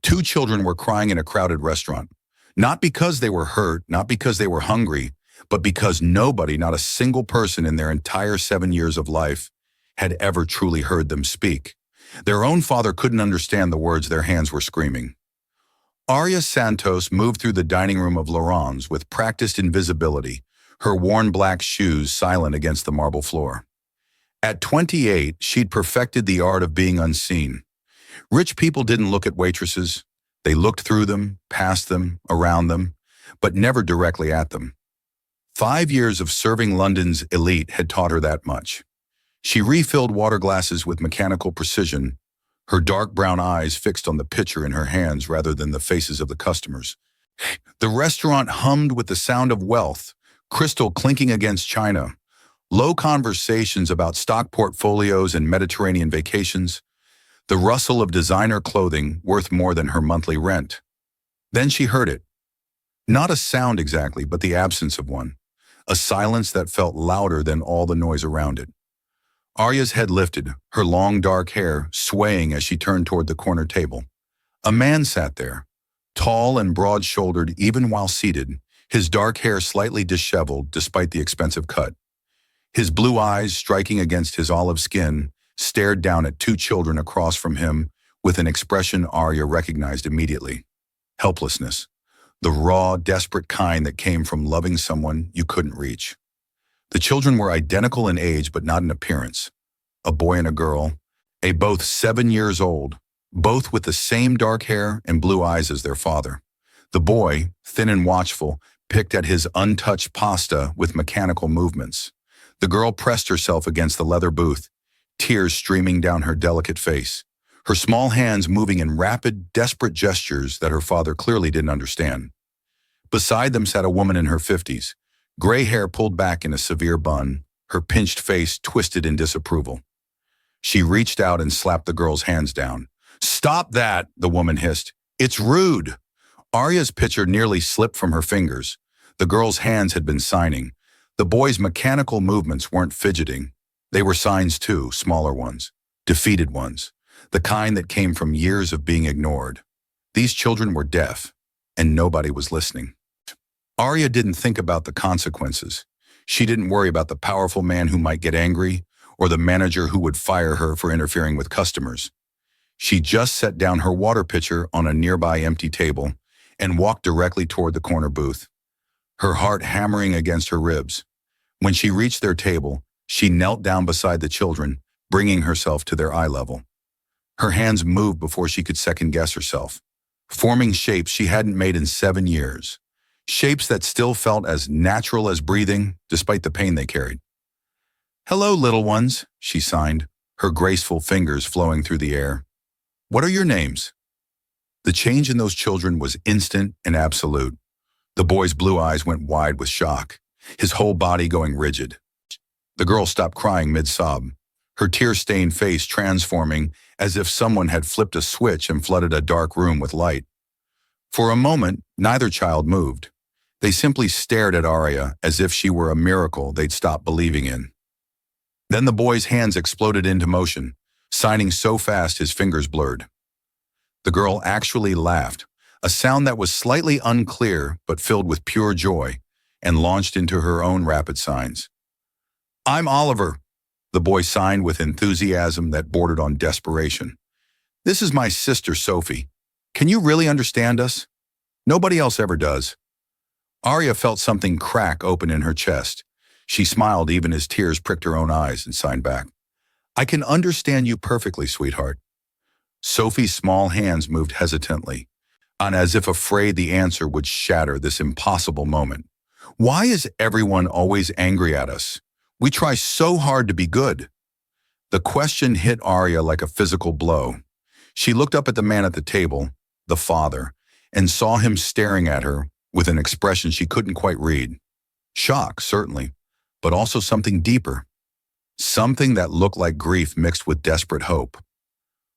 Two children were crying in a crowded restaurant. Not because they were hurt, not because they were hungry, but because nobody, not a single person in their entire 7 years of life, had ever truly heard them speak. Their own father couldn't understand the words their hands were screaming. Arya Santos moved through the dining room of Laurent's with practiced invisibility, her worn black shoes silent against the marble floor. At 28, she'd perfected the art of being unseen. Rich people didn't look at waitresses. They looked through them, past them, around them, but never directly at them. 5 years of serving London's elite had taught her that much. She refilled water glasses with mechanical precision, her dark brown eyes fixed on the pitcher in her hands rather than the faces of the customers. The restaurant hummed with the sound of wealth, crystal clinking against china, low conversations about stock portfolios and Mediterranean vacations, the rustle of designer clothing worth more than her monthly rent. Then she heard it. Not a sound exactly, but the absence of one. A silence that felt louder than all the noise around it. Arya's head lifted, her long dark hair swaying as she turned toward the corner table. A man sat there, tall and broad-shouldered even while seated, his dark hair slightly disheveled despite the expensive cut. His blue eyes, striking against his olive skin, stared down at two children across from him with an expression Arya recognized immediately. Helplessness. The raw, desperate kind that came from loving someone you couldn't reach. The children were identical in age but not in appearance. A boy and a girl, both 7 years old, both with the same dark hair and blue eyes as their father. The boy, thin and watchful, picked at his untouched pasta with mechanical movements. The girl pressed herself against the leather booth, tears streaming down her delicate face, her small hands moving in rapid, desperate gestures that her father clearly didn't understand. Beside them sat a woman in her 50s, gray hair pulled back in a severe bun, her pinched face twisted in disapproval. She reached out and slapped the girl's hands down. "Stop that," the woman hissed. "It's rude." Arya's pitcher nearly slipped from her fingers. The girl's hands had been signing. The boy's mechanical movements weren't fidgeting. They were signs too, smaller ones, defeated ones, the kind that came from years of being ignored. These children were deaf, and nobody was listening. Arya didn't think about the consequences. She didn't worry about the powerful man who might get angry or the manager who would fire her for interfering with customers. She just set down her water pitcher on a nearby empty table and walked directly toward the corner booth, her heart hammering against her ribs. When she reached their table, she knelt down beside the children, bringing herself to their eye level. Her hands moved before she could second-guess herself, forming shapes she hadn't made in 7 years, shapes that still felt as natural as breathing, despite the pain they carried. "Hello, little ones," she signed, her graceful fingers flowing through the air. "What are your names?" The change in those children was instant and absolute. The boy's blue eyes went wide with shock, his whole body going rigid. The girl stopped crying mid-sob, her tear-stained face transforming as if someone had flipped a switch and flooded a dark room with light. For a moment, neither child moved. They simply stared at Arya as if she were a miracle they'd stopped believing in. Then the boy's hands exploded into motion, signing so fast his fingers blurred. The girl actually laughed, a sound that was slightly unclear but filled with pure joy, and launched into her own rapid signs. "I'm Oliver," the boy signed with enthusiasm that bordered on desperation. "This is my sister, Sophie. Can you really understand us? Nobody else ever does." Arya felt something crack open in her chest. She smiled even as tears pricked her own eyes and signed back. "I can understand you perfectly, sweetheart." Sophie's small hands moved hesitantly, and as if afraid the answer would shatter this impossible moment. "Why is everyone always angry at us? We try so hard to be good." The question hit Arya like a physical blow. She looked up at the man at the table, the father, and saw him staring at her with an expression she couldn't quite read. Shock, certainly, but also something deeper. Something that looked like grief mixed with desperate hope.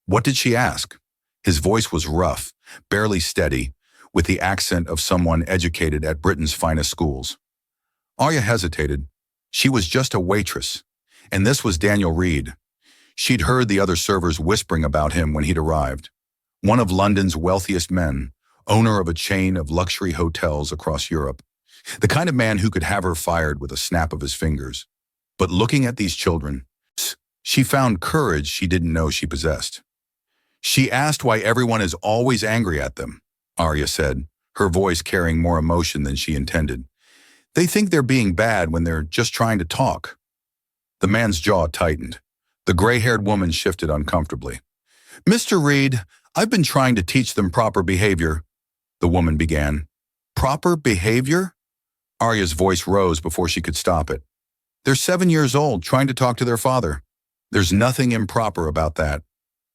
What did she ask? His voice was rough, barely steady, with the accent of someone educated at Britain's finest schools. Arya hesitated. She was just a waitress, and this was Daniel Reed. She'd heard the other servers whispering about him when he'd arrived. one of London's wealthiest men, owner of a chain of luxury hotels across Europe. The kind of man who could have her fired with a snap of his fingers. But looking at these children, she found courage she didn't know she possessed. She asked why everyone is always angry at them, Arya said, her voice carrying more emotion than she intended. They think they're being bad when they're just trying to talk. The man's jaw tightened. The gray-haired woman shifted uncomfortably. Mr. Reed, I've been trying to teach them proper behavior, the woman began. Proper behavior? Arya's voice rose before she could stop it. They're 7 years old, trying to talk to their father. There's nothing improper about that.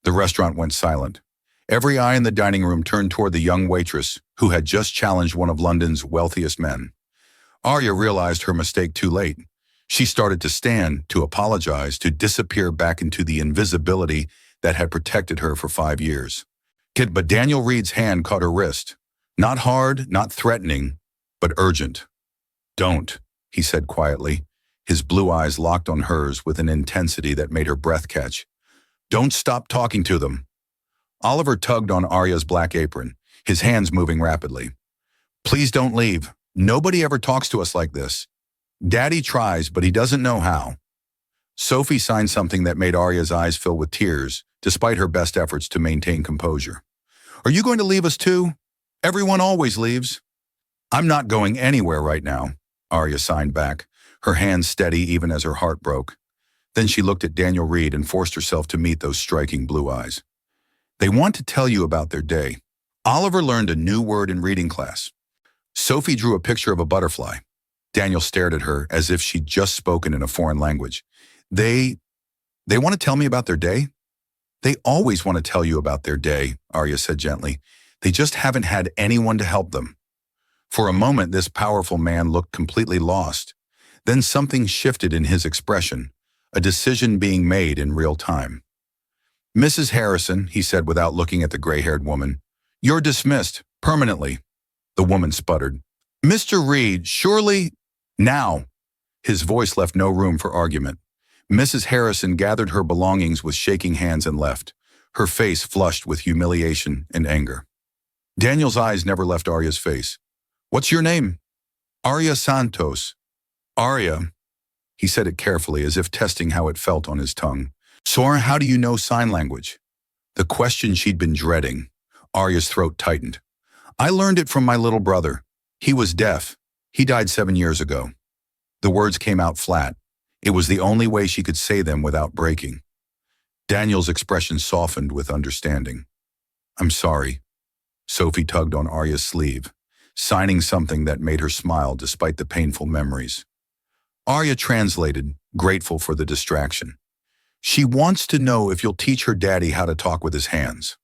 The restaurant went silent. Every eye in the dining room turned toward the young waitress who had just challenged one of London's wealthiest men. Arya realized her mistake too late. She started to stand, to apologize, to disappear back into the invisibility that had protected her for 5 years. But Daniel Reed's hand caught her wrist. Not hard, not threatening, but urgent. Don't, he said quietly, his blue eyes locked on hers with an intensity that made her breath catch. Don't stop talking to them. Oliver tugged on Arya's black apron, his hands moving rapidly. Please don't leave. Nobody ever talks to us like this. Daddy tries, but he doesn't know how. Sophie signed something that made Arya's eyes fill with tears, despite her best efforts to maintain composure. Are you going to leave us too? Everyone always leaves. I'm not going anywhere right now, Arya signed back, her hands steady even as her heart broke. Then she looked at Daniel Reed and forced herself to meet those striking blue eyes. They want to tell you about their day. Oliver learned a new word in reading class. Sophie drew a picture of a butterfly. Daniel stared at her as if she'd just spoken in a foreign language. They want to tell me about their day? They always want to tell you about their day, Arya said gently. They just haven't had anyone to help them. For a moment, this powerful man looked completely lost. Then something shifted in his expression, a decision being made in real time. Mrs. Harrison, he said without looking at the gray-haired woman, you're dismissed, permanently. The woman sputtered. Mr. Reed, surely... Now. His voice left no room for argument. Mrs. Harrison gathered her belongings with shaking hands and left, her face flushed with humiliation and anger. Daniel's eyes never left Arya's face. What's your name? Arya Santos. Arya. He said it carefully, as if testing how it felt on his tongue. Sora, how do you know sign language? The question she'd been dreading. Arya's throat tightened. I learned it from my little brother. He was deaf. He died 7 years ago. The words came out flat. It was the only way she could say them without breaking. Daniel's expression softened with understanding. I'm sorry. Sophie tugged on Arya's sleeve, signing something that made her smile despite the painful memories. Arya translated, grateful for the distraction. She wants to know if you'll teach her daddy how to talk with his hands.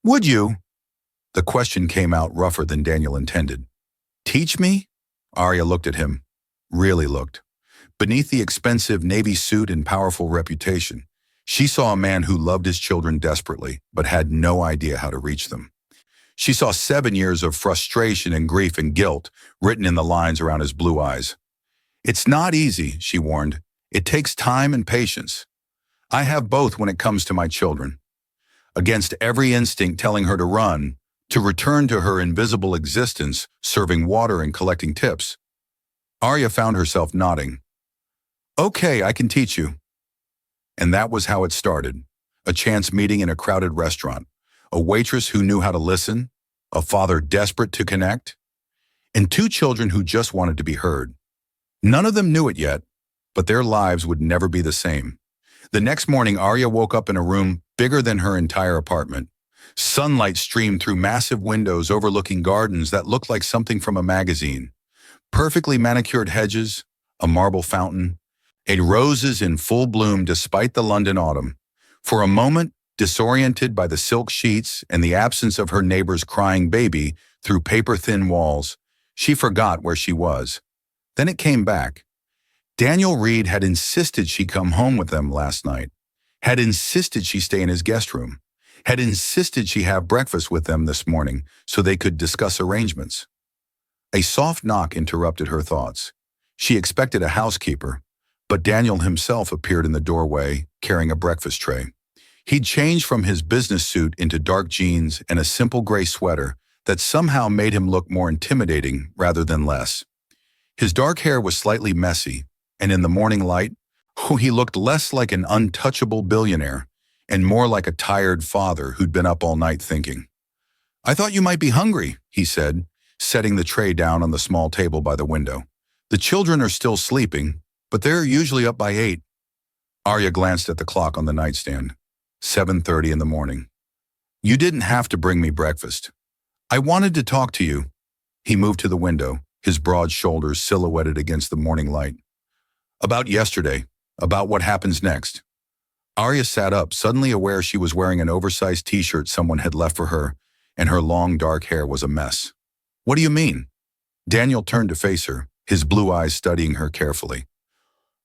Would you? The question came out rougher than Daniel intended. Teach me? Arya looked at him. Really looked. Beneath the expensive navy suit and powerful reputation, she saw a man who loved his children desperately, but had no idea how to reach them. She saw 7 years of frustration and grief and guilt written in the lines around his blue eyes. It's not easy, she warned. It takes time and patience. I have both when it comes to my children. Against every instinct telling her to run, to return to her invisible existence, serving water and collecting tips. Arya found herself nodding. Okay, I can teach you. And that was how it started. A chance meeting in a crowded restaurant. A waitress who knew how to listen. A father desperate to connect. And 2 children who just wanted to be heard. None of them knew it yet, but their lives would never be the same. The next morning, Arya woke up in a room bigger than her entire apartment. Sunlight streamed through massive windows overlooking gardens that looked like something from a magazine. Perfectly manicured hedges, a marble fountain, and roses in full bloom despite the London autumn. For a moment, disoriented by the silk sheets and the absence of her neighbor's crying baby through paper-thin walls, she forgot where she was. Then it came back. Daniel Reed had insisted she come home with them last night, had insisted she stay in his guest room, had insisted she have breakfast with them this morning so they could discuss arrangements. A soft knock interrupted her thoughts. She expected a housekeeper, but Daniel himself appeared in the doorway, carrying a breakfast tray. He'd changed from his business suit into dark jeans and a simple gray sweater that somehow made him look more intimidating rather than less. His dark hair was slightly messy, and in the morning light, he looked less like an untouchable billionaire and more like a tired father who'd been up all night thinking. "I thought you might be hungry," he said, setting the tray down on the small table by the window. "The children are still sleeping, but they're usually up by 8. Arya glanced at the clock on the nightstand. 7:30 in the morning. "You didn't have to bring me breakfast. I wanted to talk to you." He moved to the window, his broad shoulders silhouetted against the morning light. "About yesterday, about what happens next." Arya sat up, suddenly aware she was wearing an oversized t-shirt someone had left for her, and her long dark hair was a mess. "What do you mean?" Daniel turned to face her, his blue eyes studying her carefully.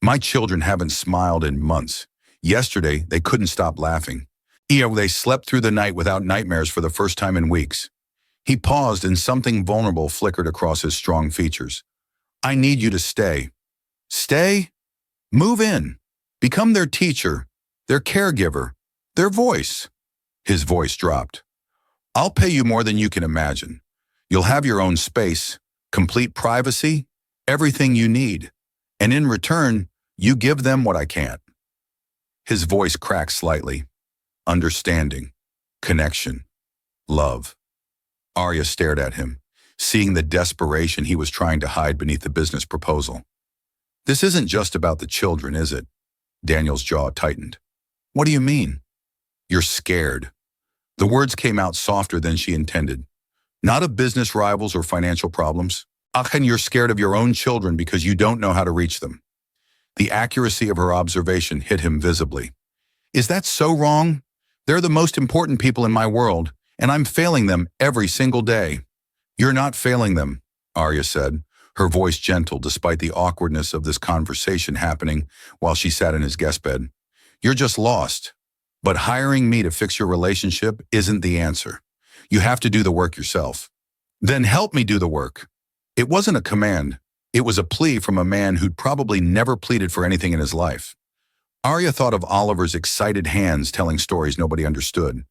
"My children haven't smiled in months. Yesterday, they couldn't stop laughing. They slept through the night without nightmares for the first time in weeks." He paused and something vulnerable flickered across his strong features. "I need you to stay." "Stay? Move in. Become their teacher, their caregiver, their voice." His voice dropped. "I'll pay you more than you can imagine. You'll have your own space, complete privacy, everything you need. And in return, you give them what I can't." His voice cracked slightly. Understanding, connection, love. Arya stared at him, seeing the desperation he was trying to hide beneath the business proposal. "This isn't just about the children, is it?" Daniel's jaw tightened. "What do you mean?" "You're scared." The words came out softer than she intended. "Not of business rivals or financial problems. And you're scared of your own children because you don't know how to reach them." The accuracy of her observation hit him visibly. "Is that so wrong? They're the most important people in my world, and I'm failing them every single day." "You're not failing them," Arya said, her voice gentle despite the awkwardness of this conversation happening while she sat in his guest bed. "You're just lost. But hiring me to fix your relationship isn't the answer. You have to do the work yourself." "Then help me do the work." It wasn't a command. It was a plea from a man who'd probably never pleaded for anything in his life. Arya thought of Oliver's excited hands telling stories nobody understood,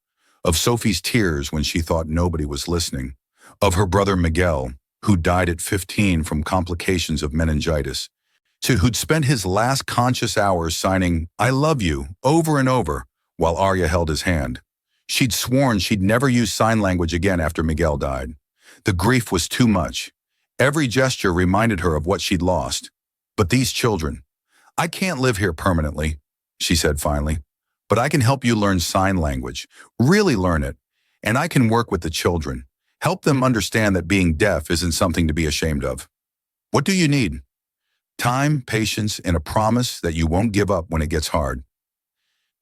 of Sophie's tears when she thought nobody was listening, of her brother Miguel, who died at 15 from complications of meningitis, who'd spent his last conscious hours signing "I love you" over and over while Arya held his hand. She'd sworn she'd never use sign language again after Miguel died. The grief was too much. Every gesture reminded her of what she'd lost. "But these children, I can't live here permanently," she said finally. "But I can help you learn sign language, really learn it, and I can work with the children, help them understand that being deaf isn't something to be ashamed of." "What do you need?" "Time, patience, and a promise that you won't give up when it gets hard."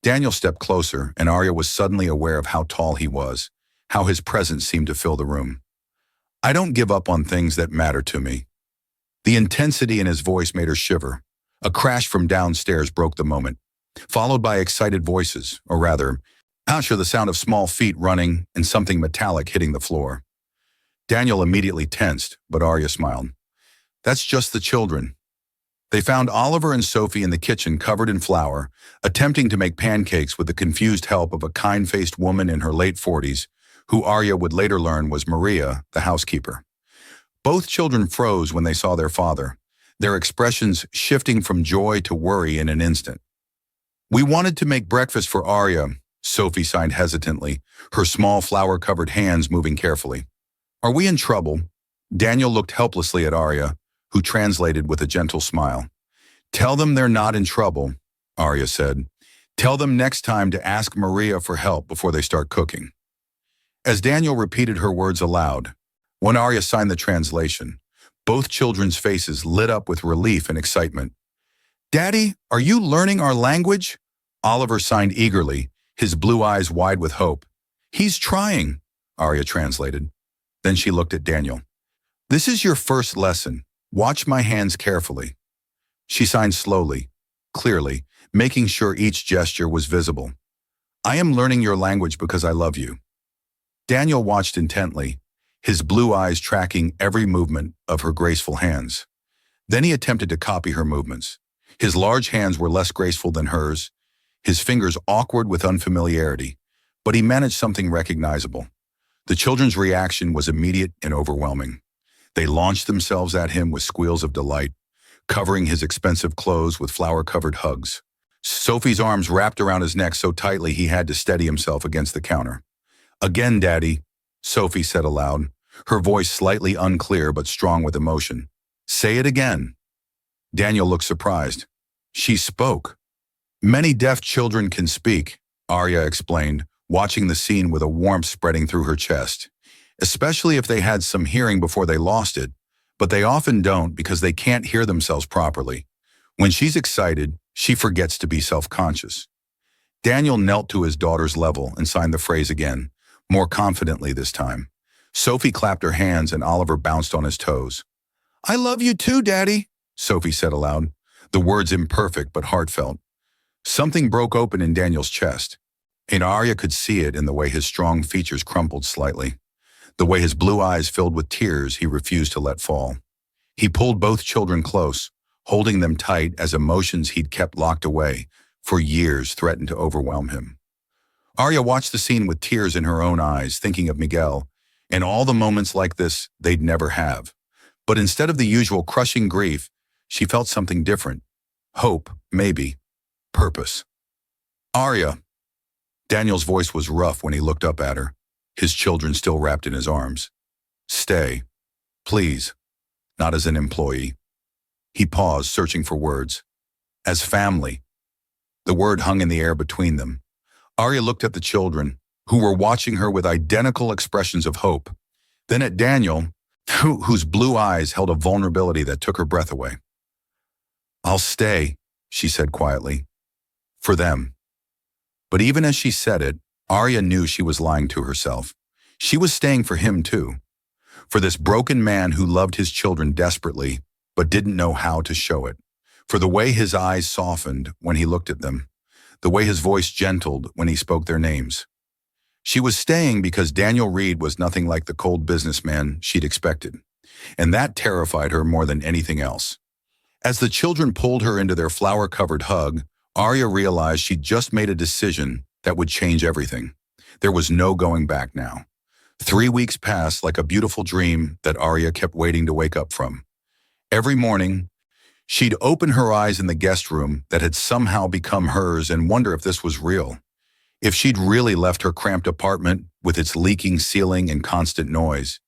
Daniel stepped closer, and Arya was suddenly aware of how tall he was, how his presence seemed to fill the room. "I don't give up on things that matter to me." The intensity in his voice made her shiver. A crash from downstairs broke the moment, followed by excited voices, or rather, the sound of small feet running and something metallic hitting the floor. Daniel immediately tensed, but Arya smiled. "That's just the children." They found Oliver and Sophie in the kitchen covered in flour, attempting to make pancakes with the confused help of a kind-faced woman in her late 40s, who Arya would later learn was Maria, the housekeeper. Both children froze when they saw their father, their expressions shifting from joy to worry in an instant. "We wanted to make breakfast for Arya," Sophie signed hesitantly, her small flour-covered hands moving carefully. "Are we in trouble?" Daniel looked helplessly at Arya, who translated with a gentle smile. "Tell them they're not in trouble," Arya said. "Tell them next time to ask Maria for help before they start cooking." As Daniel repeated her words aloud, when Arya signed the translation, both children's faces lit up with relief and excitement. "Daddy, are you learning our language?" Oliver signed eagerly, his blue eyes wide with hope. "He's trying," Arya translated. Then she looked at Daniel. "This is your first lesson. Watch my hands carefully." She signed slowly, clearly, making sure each gesture was visible. "I am learning your language because I love you." Daniel watched intently, his blue eyes tracking every movement of her graceful hands. Then he attempted to copy her movements. His large hands were less graceful than hers, his fingers awkward with unfamiliarity, but he managed something recognizable. The children's reaction was immediate and overwhelming. They launched themselves at him with squeals of delight, covering his expensive clothes with flower-covered hugs. Sophie's arms wrapped around his neck so tightly he had to steady himself against the counter. "Again, Daddy," Sophie said aloud, her voice slightly unclear but strong with emotion. "Say it again." Daniel looked surprised. She spoke. "Many deaf children can speak," Arya explained, watching the scene with a warmth spreading through her chest. "Especially if they had some hearing before they lost it, but they often don't because they can't hear themselves properly. When she's excited, she forgets to be self-conscious." Daniel knelt to his daughter's level and signed the phrase again, more confidently this time. Sophie clapped her hands and Oliver bounced on his toes. "I love you too, Daddy," Sophie said aloud, the words imperfect but heartfelt. Something broke open in Daniel's chest, and Arya could see it in the way his strong features crumpled slightly, the way his blue eyes filled with tears he refused to let fall. He pulled both children close, holding them tight as emotions he'd kept locked away for years threatened to overwhelm him. Arya watched the scene with tears in her own eyes, thinking of Miguel, and all the moments like this they'd never have. But instead of the usual crushing grief, she felt something different. Hope, maybe. Purpose. "Arya." Daniel's voice was rough when he looked up at her, his children still wrapped in his arms. "Stay. Please. Not as an employee." He paused, searching for words. "As family." The word hung in the air between them. Arya looked at the children, who were watching her with identical expressions of hope, then at Daniel, whose blue eyes held a vulnerability that took her breath away. "I'll stay," she said quietly. "For them." But even as she said it, Arya knew she was lying to herself. She was staying for him too. For this broken man who loved his children desperately, but didn't know how to show it. For the way his eyes softened when he looked at them. The way his voice gentled when he spoke their names. She was staying because Daniel Reed was nothing like the cold businessman she'd expected. And that terrified her more than anything else. As the children pulled her into their flower-covered hug, Arya realized she'd just made a decision that would change everything. There was no going back now. 3 weeks passed like a beautiful dream that Arya kept waiting to wake up from. Every morning, she'd open her eyes in the guest room that had somehow become hers and wonder if this was real. If she'd really left her cramped apartment with its leaking ceiling and constant noise.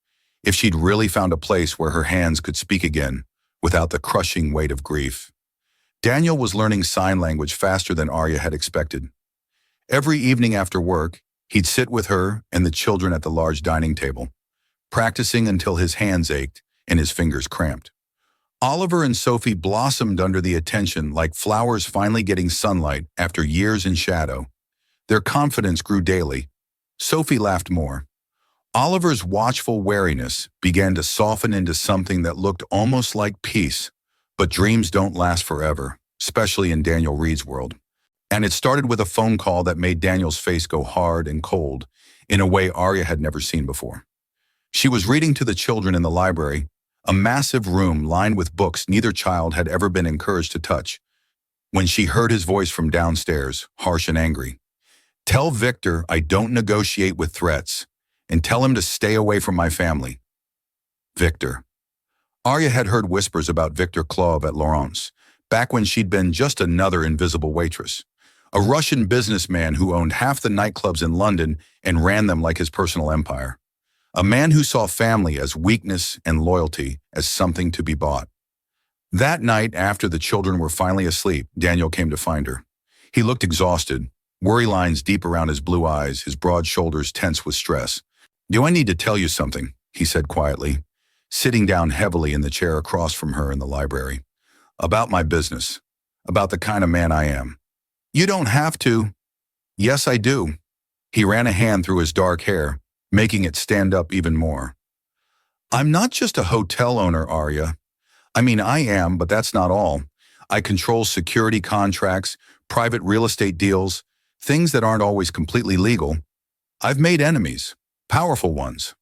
If she'd really found a place where her hands could speak again without the crushing weight of grief. Daniel was learning sign language faster than Arya had expected. Every evening after work, he'd sit with her and the children at the large dining table, practicing until his hands ached and his fingers cramped. Oliver and Sophie blossomed under the attention like flowers finally getting sunlight after years in shadow. Their confidence grew daily. Sophie laughed more. Oliver's watchful wariness began to soften into something that looked almost like peace. But dreams don't last forever, especially in Daniel Reed's world. And it started with a phone call that made Daniel's face go hard and cold in a way Arya had never seen before. She was reading to the children in the library, a massive room lined with books neither child had ever been encouraged to touch, when she heard his voice from downstairs, harsh and angry. "Tell Victor I don't negotiate with threats, and tell him to stay away from my family." Victor. Arya had heard whispers about Victor Klov at Laurent's, back when she'd been just another invisible waitress. A Russian businessman who owned half the nightclubs in London and ran them like his personal empire. A man who saw family as weakness and loyalty as something to be bought. That night, after the children were finally asleep, Daniel came to find her. He looked exhausted, worry lines deep around his blue eyes, his broad shoulders tense with stress. "Do I need to tell you something?" he said quietly, sitting down heavily in the chair across from her in the library. "About my business. About the kind of man I am." "You don't have to." "Yes, I do." He ran a hand through his dark hair, making it stand up even more. "I'm not just a hotel owner, Arya. I mean, I am, but that's not all. I control security contracts, private real estate deals, things that aren't always completely legal. I've made enemies, powerful ones."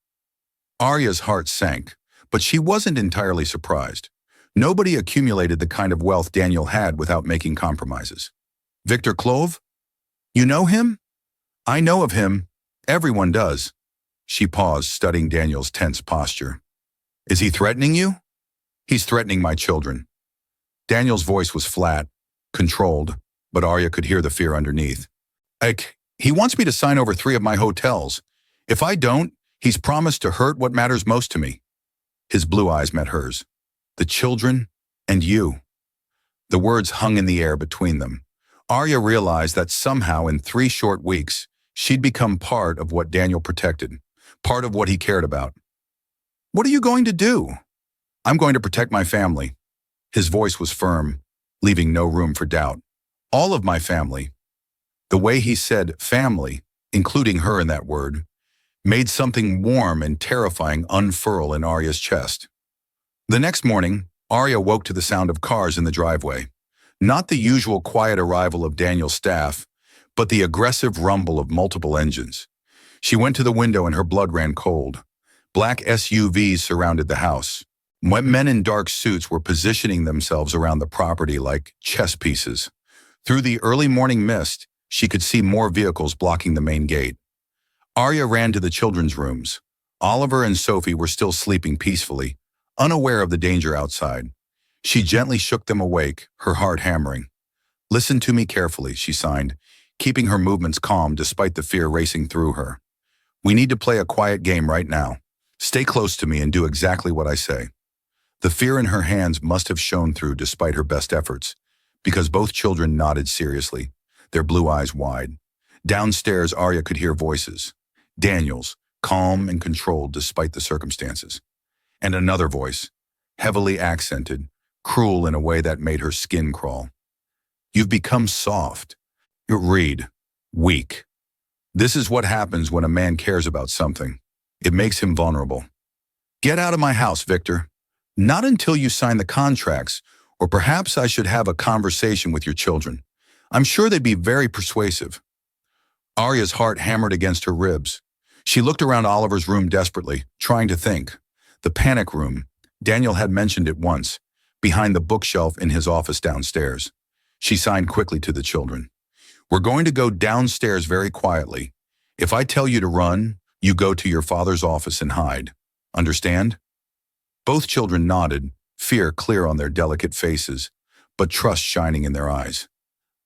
Arya's heart sank, but she wasn't entirely surprised. Nobody accumulated the kind of wealth Daniel had without making compromises. "Victor Klov?" You know him? I know of him. Everyone does. She paused, studying Daniel's tense posture. Is he threatening you? He's threatening my children. Daniel's voice was flat, controlled, but Arya could hear the fear underneath. He wants me to sign over 3 of my hotels. If I don't, he's promised to hurt what matters most to me. His blue eyes met hers. The children and you. The words hung in the air between them. Arya realized that somehow in 3 short weeks, she'd become part of what Daniel protected, part of what he cared about. What are you going to do? I'm going to protect my family. His voice was firm, leaving no room for doubt. All of my family. The way he said family, including her in that word, made something warm and terrifying unfurl in Arya's chest. The next morning, Arya woke to the sound of cars in the driveway. Not the usual quiet arrival of Daniel's staff, but the aggressive rumble of multiple engines. She went to the window and her blood ran cold. Black SUVs surrounded the house. Men in dark suits were positioning themselves around the property like chess pieces. Through the early morning mist, she could see more vehicles blocking the main gate. Arya ran to the children's rooms. Oliver and Sophie were still sleeping peacefully, unaware of the danger outside. She gently shook them awake, her heart hammering. Listen to me carefully, she signed, keeping her movements calm despite the fear racing through her. We need to play a quiet game right now. Stay close to me and do exactly what I say. The fear in her hands must have shone through despite her best efforts, because both children nodded seriously, their blue eyes wide. Downstairs, Arya could hear voices. Daniel's, calm and controlled despite the circumstances. And another voice, heavily accented, cruel in a way that made her skin crawl. You've become soft. Read. Weak. This is what happens when a man cares about something. It makes him vulnerable. Get out of my house, Victor. Not until you sign the contracts, or perhaps I should have a conversation with your children. I'm sure they'd be very persuasive. Arya's heart hammered against her ribs. She looked around Oliver's room desperately, trying to think. The panic room. Daniel had mentioned it once, behind the bookshelf in his office downstairs. She signed quickly to the children. We're going to go downstairs very quietly. If I tell you to run, you go to your father's office and hide. Understand? Both children nodded, fear clear on their delicate faces, but trust shining in their eyes.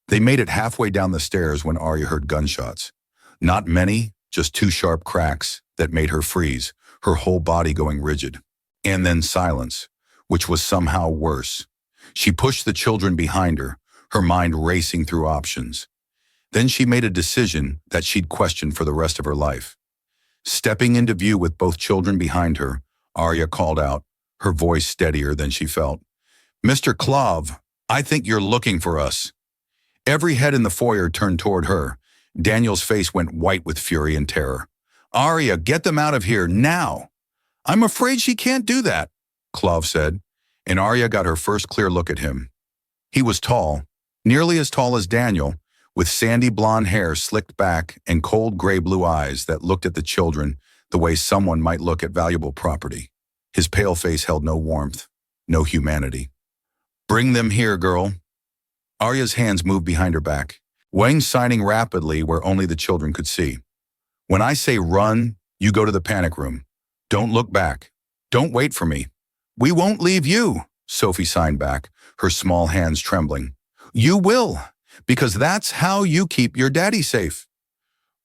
They made it halfway down the stairs when Arya heard gunshots. Not many, just 2 sharp cracks that made her freeze, her whole body going rigid. And then silence, which was somehow worse. She pushed the children behind her, her mind racing through options. Then she made a decision that she'd question for the rest of her life. Stepping into view with both children behind her, Arya called out, her voice steadier than she felt. Mr. Clov, I think you're looking for us. Every head in the foyer turned toward her. Daniel's face went white with fury and terror. Arya, get them out of here, now! I'm afraid she can't do that, Clov said, and Arya got her first clear look at him. He was tall, nearly as tall as Daniel, with sandy blonde hair slicked back and cold gray-blue eyes that looked at the children the way someone might look at valuable property. His pale face held no warmth, no humanity. Bring them here, girl. Arya's hands moved behind her back, Wang signing rapidly where only the children could see. When I say run, you go to the panic room. Don't look back. Don't wait for me. We won't leave you, Sophie signed back, her small hands trembling. You will, because that's how you keep your daddy safe.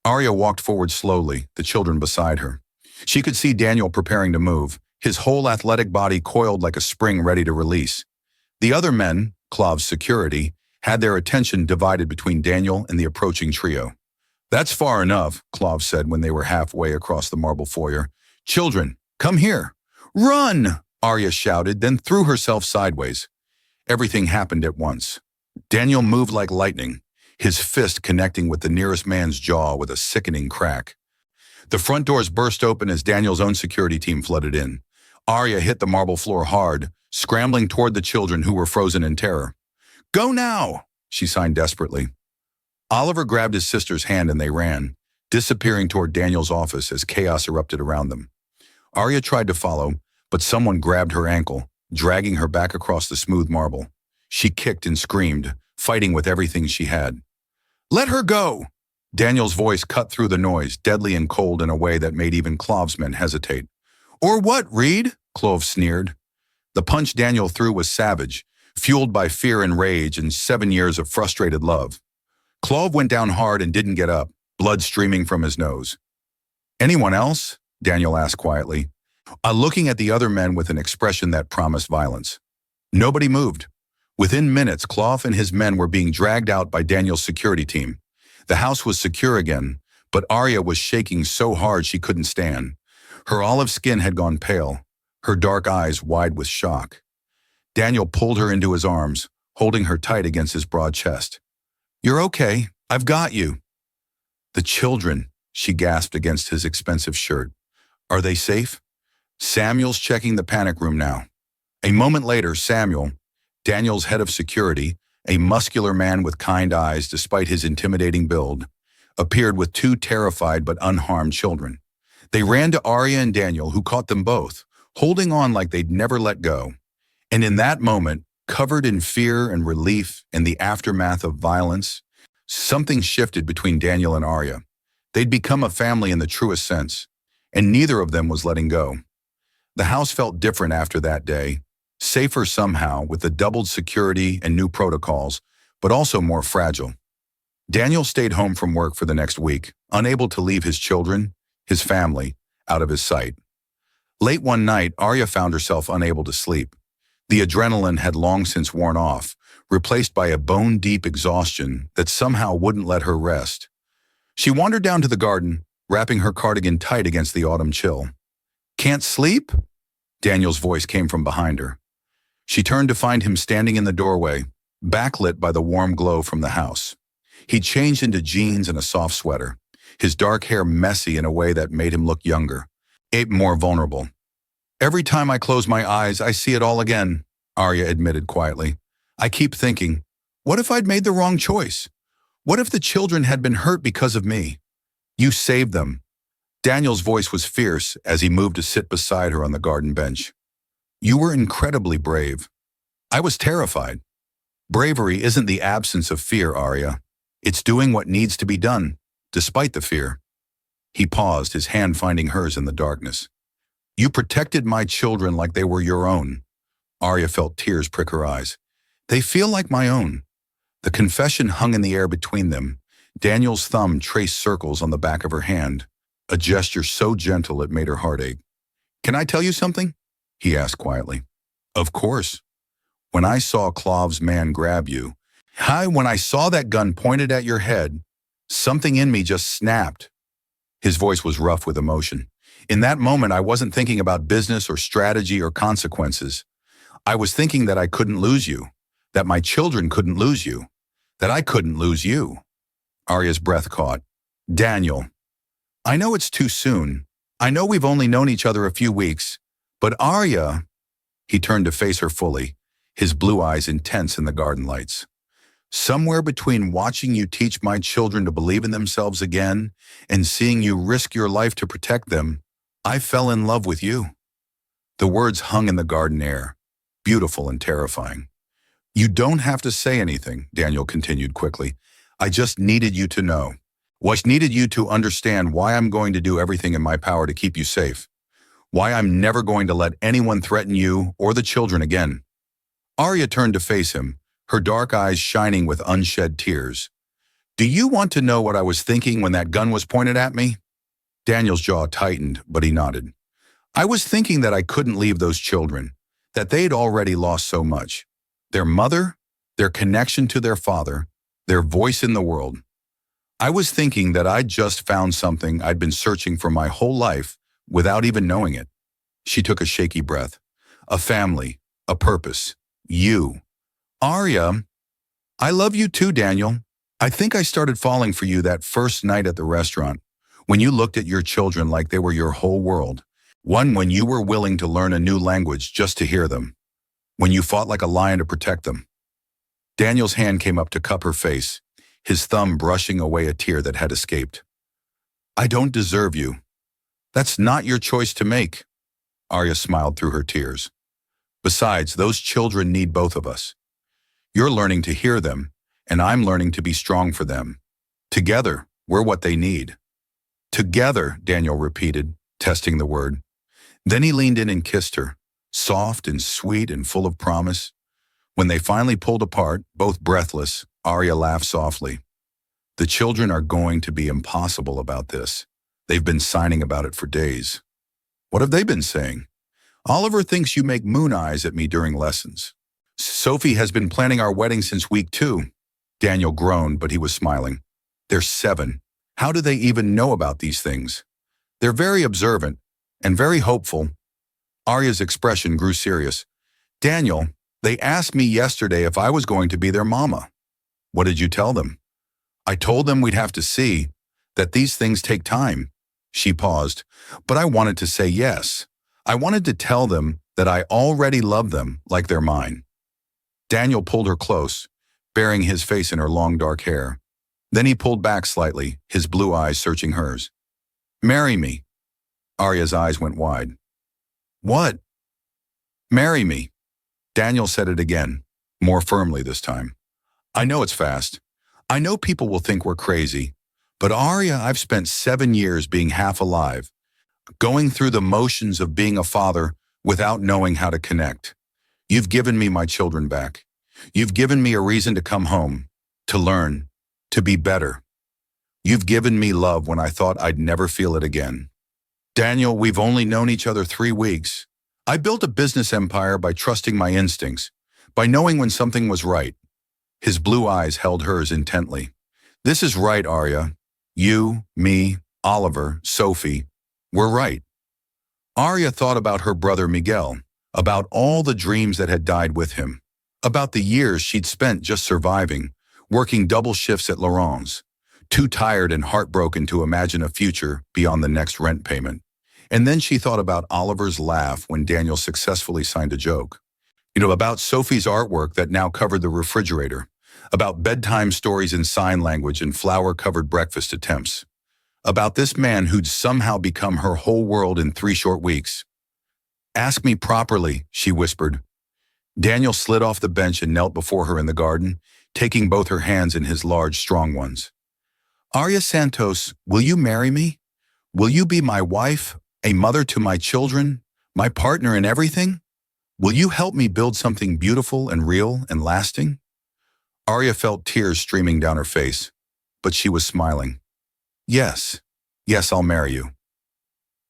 Arya walked forward slowly, the children beside her. She could see Daniel preparing to move, his whole athletic body coiled like a spring ready to release. The other men, Clov's security, had their attention divided between Daniel and the approaching trio. That's far enough, Clov said when they were halfway across the marble foyer. Children, come here. Run, Arya shouted, then threw herself sideways. Everything happened at once. Daniel moved like lightning, his fist connecting with the nearest man's jaw with a sickening crack. The front doors burst open as Daniel's own security team flooded in. Arya hit the marble floor hard, scrambling toward the children who were frozen in terror. Go now, she signed desperately. Oliver grabbed his sister's hand and they ran, disappearing toward Daniel's office as chaos erupted around them. Arya tried to follow, but someone grabbed her ankle, dragging her back across the smooth marble. She kicked and screamed, fighting with everything she had. Let her go! Daniel's voice cut through the noise, deadly and cold in a way that made even Clove's men hesitate. Or what, Reed? Clove sneered. The punch Daniel threw was savage, fueled by fear and rage and 7 years of frustrated love. Clove went down hard and didn't get up, blood streaming from his nose. Anyone else? Daniel asked quietly, looking at the other men with an expression that promised violence. Nobody moved. Within minutes, Clove and his men were being dragged out by Daniel's security team. The house was secure again, but Arya was shaking so hard she couldn't stand. Her olive skin had gone pale, her dark eyes wide with shock. Daniel pulled her into his arms, holding her tight against his broad chest. You're okay. I've got you. The children, she gasped against his expensive shirt. Are they safe? Samuel's checking the panic room now. A moment later, Samuel, Daniel's head of security, a muscular man with kind eyes despite his intimidating build, appeared with 2 terrified but unharmed children. They ran to Arya and Daniel, who caught them both, holding on like they'd never let go. And in that moment, covered in fear and relief and the aftermath of violence, something shifted between Daniel and Arya. They'd become a family in the truest sense, and neither of them was letting go. The house felt different after that day, safer somehow with the doubled security and new protocols, but also more fragile. Daniel stayed home from work for the next week, unable to leave his children, his family, out of his sight. Late one night, Arya found herself unable to sleep. The adrenaline had long since worn off, replaced by a bone-deep exhaustion that somehow wouldn't let her rest. She wandered down to the garden, wrapping her cardigan tight against the autumn chill. Can't sleep? Daniel's voice came from behind her. She turned to find him standing in the doorway, backlit by the warm glow from the house. He'd changed into jeans and a soft sweater, his dark hair messy in a way that made him look younger, more vulnerable. Every time I close my eyes, I see it all again, Arya admitted quietly. I keep thinking, what if I'd made the wrong choice? What if the children had been hurt because of me? You saved them. Daniel's voice was fierce as he moved to sit beside her on the garden bench. You were incredibly brave. I was terrified. Bravery isn't the absence of fear, Arya. It's doing what needs to be done, despite the fear. He paused, his hand finding hers in the darkness. You protected my children like they were your own. Arya felt tears prick her eyes. They feel like my own. The confession hung in the air between them. Daniel's thumb traced circles on the back of her hand, a gesture so gentle it made her heart ache. Can I tell you something? He asked quietly. Of course. When I saw Clove's man grab you, when I saw that gun pointed at your head, something in me just snapped. His voice was rough with emotion. In that moment, I wasn't thinking about business or strategy or consequences. I was thinking that I couldn't lose you, that my children couldn't lose you, that I couldn't lose you. Arya's breath caught. Daniel, I know it's too soon. I know we've only known each other a few weeks, but Arya, he turned to face her fully, his blue eyes intense in the garden lights. Somewhere between watching you teach my children to believe in themselves again and seeing you risk your life to protect them, I fell in love with you. The words hung in the garden air, beautiful and terrifying. You don't have to say anything, Daniel continued quickly. I just needed you to know. Needed you to understand why I'm going to do everything in my power to keep you safe. Why I'm never going to let anyone threaten you or the children again. Arya turned to face him, her dark eyes shining with unshed tears. Do you want to know what I was thinking when that gun was pointed at me? Daniel's jaw tightened, but he nodded. I was thinking that I couldn't leave those children, that they'd already lost so much. Their mother, their connection to their father, their voice in the world. I was thinking that I'd just found something I'd been searching for my whole life without even knowing it. She took a shaky breath. A family, a purpose, you. Arya, I love you too, Daniel. I think I started falling for you that first night at the restaurant, when you looked at your children like they were your whole world. When you were willing to learn a new language just to hear them. When you fought like a lion to protect them. Daniel's hand came up to cup her face, his thumb brushing away a tear that had escaped. I don't deserve you. That's not your choice to make. Arya smiled through her tears. Besides, those children need both of us. You're learning to hear them, and I'm learning to be strong for them. Together, we're what they need. Together, Daniel repeated, testing the word. Then he leaned in and kissed her, soft and sweet and full of promise. When they finally pulled apart, both breathless, Arya laughed softly. The children are going to be impossible about this. They've been signing about it for days. What have they been saying? Oliver thinks you make moon eyes at me during lessons. Sophie has been planning our wedding since week 2. Daniel groaned, but he was smiling. They're 7. How do they even know about these things? They're very observant and very hopeful. Arya's expression grew serious. Daniel, they asked me yesterday if I was going to be their mama. What did you tell them? I told them we'd have to see, that these things take time. She paused, but I wanted to say yes. I wanted to tell them that I already love them like they're mine. Daniel pulled her close, burying his face in her long dark hair. Then he pulled back slightly, his blue eyes searching hers. Marry me. Arya's eyes went wide. What? Marry me. Daniel said it again, more firmly this time. I know it's fast. I know people will think we're crazy. But Arya, I've spent 7 years being half alive, going through the motions of being a father without knowing how to connect. You've given me my children back. You've given me a reason to come home, to learn, to be better. You've given me love when I thought I'd never feel it again. Daniel, we've only known each other 3 weeks. I built a business empire by trusting my instincts, by knowing when something was right. His blue eyes held hers intently. This is right, Arya. You, me, Oliver, Sophie, we're right. Arya thought about her brother Miguel, about all the dreams that had died with him, about the years she'd spent just surviving, working double shifts at Laurent's, too tired and heartbroken to imagine a future beyond the next rent payment. And then she thought about Oliver's laugh when Daniel successfully signed a joke. About Sophie's artwork that now covered the refrigerator, about bedtime stories in sign language and flour-covered breakfast attempts, about this man who'd somehow become her whole world in 3 short weeks. Ask me properly, she whispered. Daniel slid off the bench and knelt before her in the garden, taking both her hands in his large, strong ones. Arya Santos, will you marry me? Will you be my wife, a mother to my children, my partner in everything? Will you help me build something beautiful and real and lasting? Arya felt tears streaming down her face, but she was smiling. Yes, I'll marry you.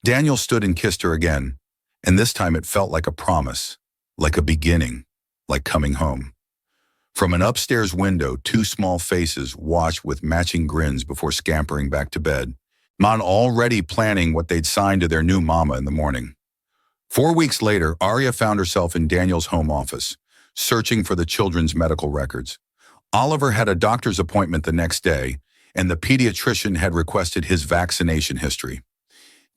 Daniel stood and kissed her again, and this time it felt like a promise, like a beginning, like coming home. From an upstairs window, 2 small faces watched with matching grins before scampering back to bed, not already planning what they'd sign to their new mama in the morning. 4 weeks later, Arya found herself in Daniel's home office, searching for the children's medical records. Oliver had a doctor's appointment the next day, and the pediatrician had requested his vaccination history.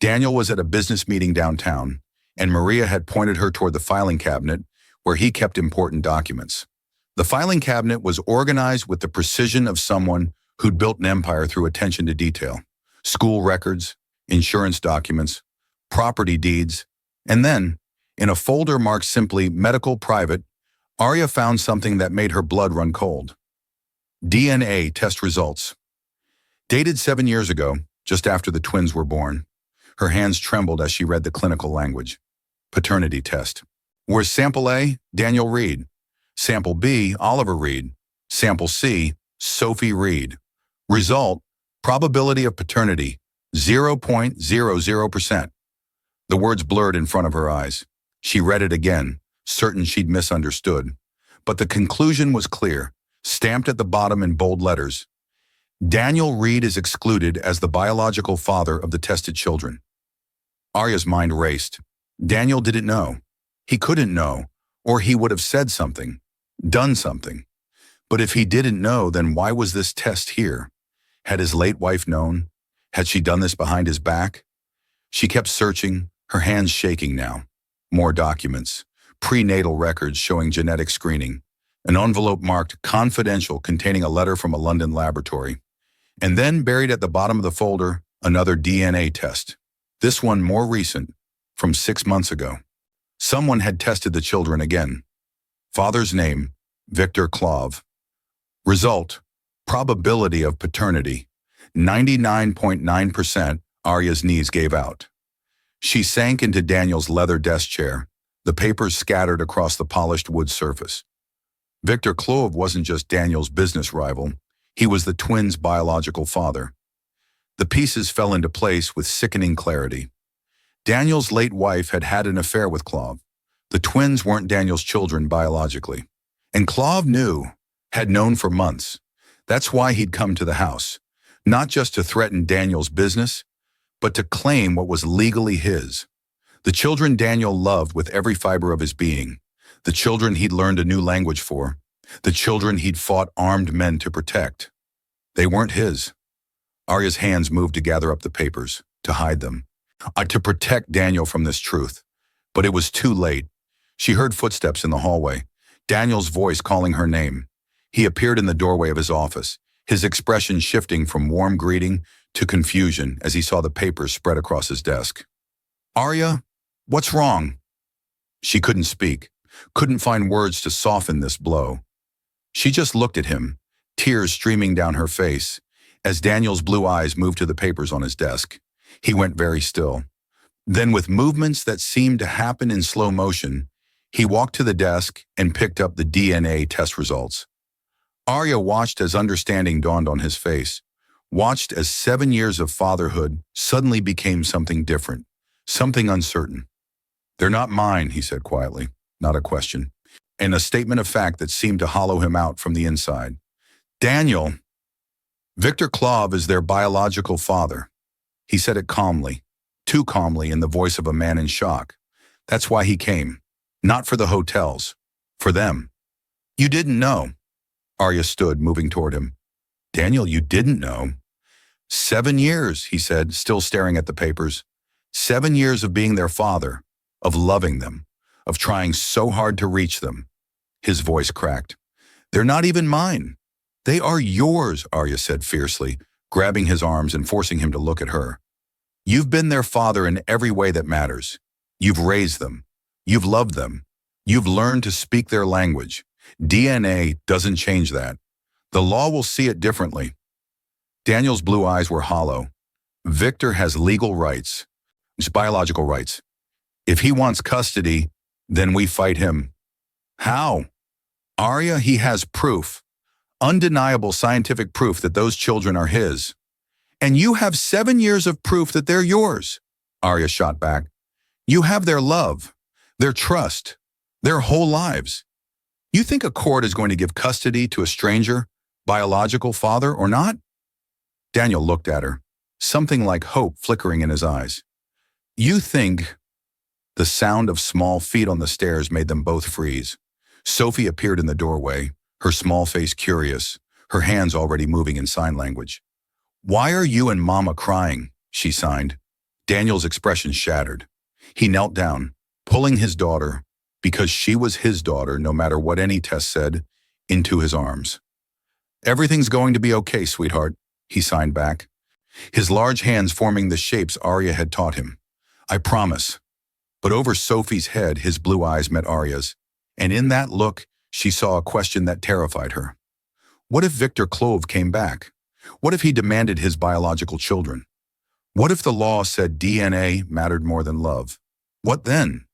Daniel was at a business meeting downtown, and Maria had pointed her toward the filing cabinet where he kept important documents. The filing cabinet was organized with the precision of someone who'd built an empire through attention to detail. School records, insurance documents, property deeds, and then, in a folder marked simply Medical Private, Arya found something that made her blood run cold. DNA test results. Dated 7 years ago, just after the twins were born. Her hands trembled as she read the clinical language. Paternity test. Where's sample A? Daniel Reed. Sample B? Oliver Reed. Sample C? Sophie Reed. Result: probability of paternity, 0.00%. The words blurred in front of her eyes. She read it again, certain she'd misunderstood. But the conclusion was clear, stamped at the bottom in bold letters. Daniel Reed is excluded as the biological father of the tested children. Arya's mind raced. Daniel didn't know. He couldn't know, or he would have said something, done something. But if he didn't know, then why was this test here? Had his late wife known? Had she done this behind his back? She kept searching, her hands shaking now. More documents, prenatal records showing genetic screening, an envelope marked confidential containing a letter from a London laboratory. And then, buried at the bottom of the folder, another DNA test. This one more recent, from 6 months ago. Someone had tested the children again. Father's name, Victor Clove. Result: probability of paternity, 99.9%, Arya's knees gave out. She sank into Daniel's leather desk chair, the papers scattered across the polished wood surface. Victor Clove wasn't just Daniel's business rival, he was the twins' biological father. The pieces fell into place with sickening clarity. Daniel's late wife had had an affair with Clove. The twins weren't Daniel's children biologically. And Clove knew, had known for months. That's why he'd come to the house, not just to threaten Daniel's business, but to claim what was legally his. The children Daniel loved with every fiber of his being, the children he'd learned a new language for, the children he'd fought armed men to protect. They weren't his. Arya's hands moved to gather up the papers, to hide them, to protect Daniel from this truth. But it was too late. She heard footsteps in the hallway, Daniel's voice calling her name. He appeared in the doorway of his office, his expression shifting from warm greeting to confusion as he saw the papers spread across his desk. "Arya, what's wrong?" She couldn't speak, couldn't find words to soften this blow. She just looked at him, tears streaming down her face. As Daniel's blue eyes moved to the papers on his desk, he went very still. Then, with movements that seemed to happen in slow motion, he walked to the desk and picked up the DNA test results. Arya watched as understanding dawned on his face, watched as 7 years of fatherhood suddenly became something different, something uncertain. "They're not mine," he said quietly, not a question, and a statement of fact that seemed to hollow him out from the inside. "Daniel, Victor Clove is their biological father." He said it calmly, too calmly, in the voice of a man in shock. "That's why he came. Not for the hotels. For them." "You didn't know." Arya stood, moving toward him. "Daniel, you didn't know." 7 years, he said, still staring at the papers. 7 years of being their father, of loving them, of trying so hard to reach them. His voice cracked. "They're not even mine. They are yours," Arya said fiercely, grabbing his arms and forcing him to look at her. "You've been their father in every way that matters. You've raised them. You've loved them. You've learned to speak their language. DNA doesn't change that. The law will see it differently." Daniel's blue eyes were hollow. "Victor has legal rights, biological rights. If he wants custody, then we fight him." "How?" "Arya, he has proof. Undeniable scientific proof that those children are his." "And you have 7 years of proof that they're yours," Arya shot back. "You have their love, their trust, their whole lives. You think a court is going to give custody to a stranger, biological father or not?" Daniel looked at her, something like hope flickering in his eyes. "You think—" The sound of small feet on the stairs made them both freeze. Sophie appeared in the doorway, her small face curious, her hands already moving in sign language. "Why are you and Mama crying?" she signed. Daniel's expression shattered. He knelt down, pulling his daughter, because she was his daughter no matter what any test said, into his arms. "Everything's going to be okay, sweetheart," he signed back, his large hands forming the shapes Arya had taught him. "I promise." But over Sophie's head, his blue eyes met Arya's, and in that look, she saw a question that terrified her. What if Victor Clove came back? What if he demanded his biological children? What if the law said DNA mattered more than love? What then?